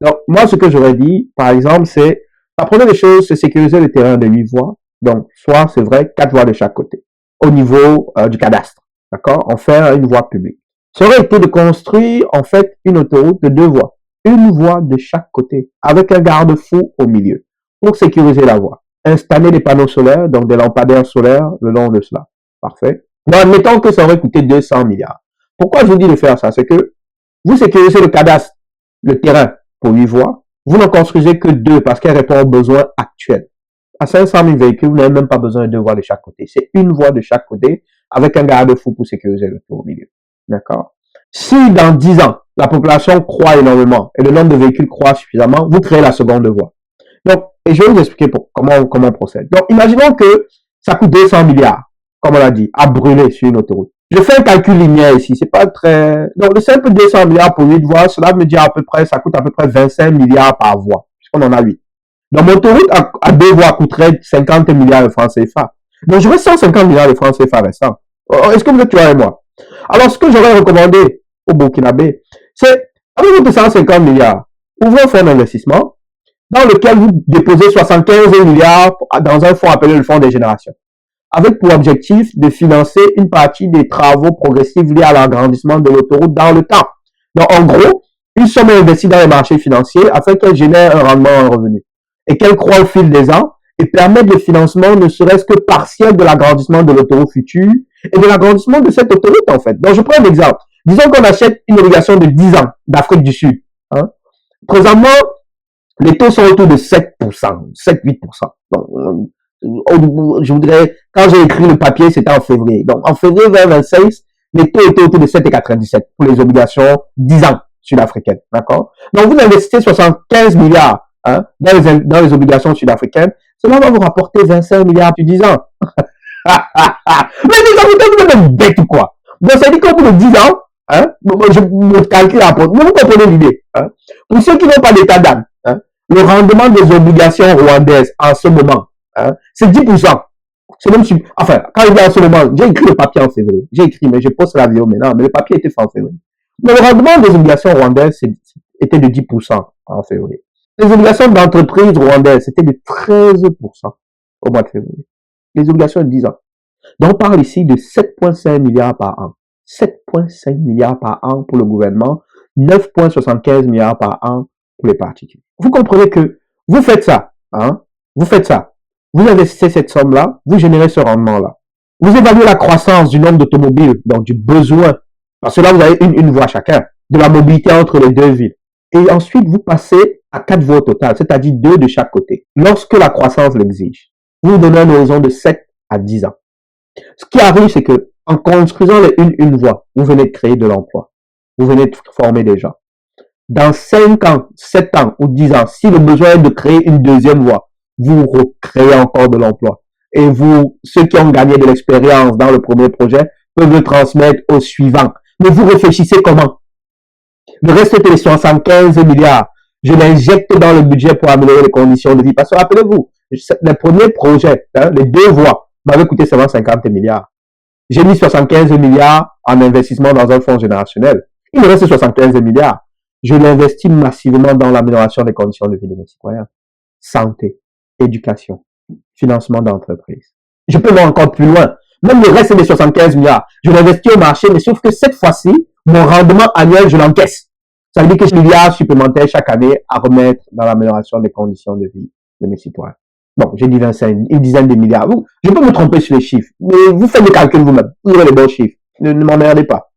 Donc, moi, ce que j'aurais dit, par exemple, c'est, la première des choses, c'est sécuriser le terrain de 8 voies. Donc, soit, c'est vrai, 4 voies de chaque côté, au niveau du cadastre. D'accord? En faire une voie publique. Ça aurait été de construire, en fait, une autoroute de 2 voies. Une voie de chaque côté, avec un garde-fou au milieu, pour sécuriser la voie. Installer des panneaux solaires, donc des lampadaires solaires, le long de cela. Parfait. Bon, admettons que ça aurait coûté 200 milliards. Pourquoi je vous dis de faire ça? C'est que vous sécurisez le cadastre, le terrain, pour 8 voies. Vous n'en construisez que 2 parce qu'elle répond aux besoins actuels. À 500 000 véhicules, vous n'avez même pas besoin de 2 voies de chaque côté. C'est une voie de chaque côté avec un garde-fou pour sécuriser le tour au milieu. D'accord? Si dans 10 ans, la population croît énormément et le nombre de véhicules croît suffisamment, vous créez la seconde voie. Donc, et je vais vous expliquer comment on procède. Donc, imaginons que ça coûte 200 milliards, comme on l'a dit, à brûler sur une autoroute. Je fais un calcul linéaire ici, c'est pas très... Donc, le simple 200 milliards pour 8 voies, cela me dit à peu près, ça coûte à peu près 25 milliards par voie, puisqu'on en a 8. Donc, mon autoroute à 2 voies coûterait 50 milliards de francs CFA. Donc, j'aurais 150 milliards de francs CFA restants. Est-ce que vous êtes clair avec moi? Alors, ce que j'aurais recommandé au Burkinabé, c'est, avec votre 150 milliards, ouvrez un fonds d'investissement dans lequel vous déposez 75 milliards dans un fonds appelé le fonds des générations, avec pour objectif de financer une partie des travaux progressifs liés à l'agrandissement de l'autoroute dans le temps. Donc, en gros, une somme est investie dans les marchés financiers afin qu'elle génère un rendement, un revenu, et qu'elle croît au fil des ans et permette le financement ne serait-ce que partiel de l'agrandissement de l'autoroute future et de l'agrandissement de cette autoroute, en fait. Donc, je prends un exemple. Disons qu'on achète une obligation de 10 ans d'Afrique du Sud. Hein. Présentement, les taux sont autour de 7%, 7-8%. Donc, je voudrais, quand j'ai écrit le papier, c'était en février. Donc, en février 2026, les taux étaient autour de 7,97 pour les obligations 10 ans sud-africaines. D'accord? Donc, vous investissez 75 milliards hein, dans les obligations sud-africaines. Cela va vous rapporter 25 milliards sur 10 ans. Mais vous êtes même bête ou quoi? Donc, ça dit qu'au bout de 10 ans, hein, je me calcule à porte. Mais vous comprenez l'idée. Hein? Pour ceux qui n'ont pas d'état d'âme, hein, le rendement des obligations rwandaises en ce moment, hein, c'est 10%. C'est même, enfin, quand il y a en ce moment, j'ai écrit le papier en février. J'ai écrit, mais je poste la vidéo maintenant, mais le papier était fait en février. Mais le rendement des obligations rwandaises était de 10% en février. Les obligations d'entreprise rwandaises, c'était de 13% au mois de février. Les obligations de 10 ans. Donc, on parle ici de 7,5 milliards par an. 7,5 milliards par an pour le gouvernement, 9,75 milliards par an pour les particuliers. Vous comprenez que vous faites ça, hein? Vous faites ça. Vous investissez cette somme-là, vous générez ce rendement-là. Vous évaluez la croissance du nombre d'automobiles, donc du besoin, parce que là, vous avez une voie chacun, de la mobilité entre les deux villes. Et ensuite, vous passez à 4 voies au total, c'est-à-dire 2 de chaque côté, lorsque la croissance l'exige. Vous donnez un horizon de 7 à 10 ans. Ce qui arrive, c'est que en construisant une voie, vous venez de créer de l'emploi. Vous venez de former des gens. Dans 5 ans, 7 ans ou 10 ans, si le besoin est de créer une deuxième voie, vous recréez encore de l'emploi. Et vous, ceux qui ont gagné de l'expérience dans le premier projet, peuvent le transmettre au suivant. Mais vous réfléchissez comment? Le reste des 75 milliards, je l'injecte dans le budget pour améliorer les conditions de vie. Parce que rappelez-vous, les premiers projets, hein, les 2 voies, m'avaient coûté seulement 50 milliards. J'ai mis 75 milliards en investissement dans un fonds générationnel. Il me reste 75 milliards. Je l'investis massivement dans l'amélioration des conditions de vie de mes citoyens. Santé, éducation, financement d'entreprises. Je peux aller encore plus loin. Même le reste des 75 milliards, je l'investis au marché, mais sauf que cette fois-ci, mon rendement annuel, je l'encaisse. Ça veut dire que j'ai des milliards supplémentaires chaque année à remettre dans l'amélioration des conditions de vie de mes citoyens. Bon, j'ai dit 25, une dizaine de milliards. Je peux me tromper sur les chiffres, mais vous faites le calcul vous-même. Vous aurez les bons chiffres. Ne m'emmerdez pas.